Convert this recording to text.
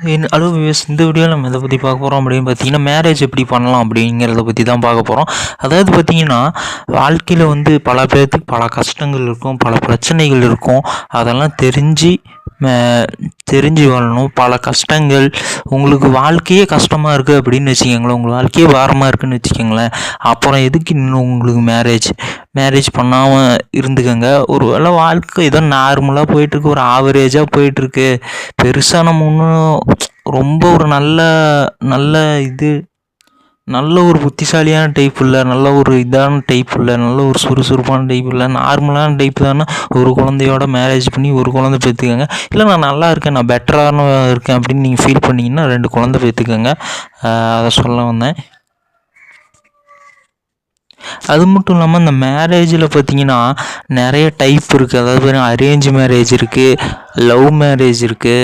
Hello viewers, இந்த வீடியோவில் நம்ம எதை பற்றி பார்க்க போகிறோம் அப்படின்னு பார்த்தீங்கன்னா, மேரேஜ் எப்படி பண்ணலாம் அப்படிங்கிறத பற்றி தான் பார்க்க போகிறோம். அதாவது பார்த்தீங்கன்னா, வாழ்க்கையில் வந்து பல பேர்த்துக்கு பல கஷ்டங்கள் இருக்கும், பல பிரச்சனைகள் இருக்கும். அதெல்லாம் தெரிஞ்சு வாழணும். பல கஷ்டங்கள், உங்களுக்கு வாழ்க்கையே கஷ்டமாக இருக்குது அப்படின்னு வச்சுக்கோங்களேன், உங்கள் வாழ்க்கையே பாரமாக இருக்குதுன்னு வச்சுக்கோங்களேன், அப்புறம் எதுக்கு இன்னும் உங்களுக்கு மேரேஜ் பண்ணாமல் இருந்துக்கோங்க. ஒரு வேளை வாழ்க்கை ஏதோ நார்மலாக போயிட்டுருக்கு, ஒரு ஆவரேஜாக போயிட்டுருக்கு, பெருசாக நம்ம ஒன்றும் ரொம்ப ஒரு நல்ல ஒரு புத்திசாலியான டைப் இல்லை, நல்ல ஒரு இதான டைப் இல்லை, நல்ல ஒரு சுறுசுறுப்பான டைப் இல்லை, நார்மலான டைப் தானே. ஒரு குழந்தையோட மேரேஜ் பண்ணி ஒரு குழந்தை பெற்றுக்கோங்க. இல்லை நான் நல்லா இருக்கேன், நான் பெட்டரான இருக்கேன் அப்படின்னு நீங்கள் ஃபீல் பண்ணிங்கன்னா 2 குழந்தை பெற்றுக்கோங்க. அதை சொல்ல வந்தேன். அது மட்டும் இல்லாமல் இந்த மேரேஜில் பார்த்திங்கன்னா நிறைய டைப் இருக்குது. அதாவது அரேஞ்ச் மேரேஜ் இருக்குது, லவ் மேரேஜ் இருக்குது.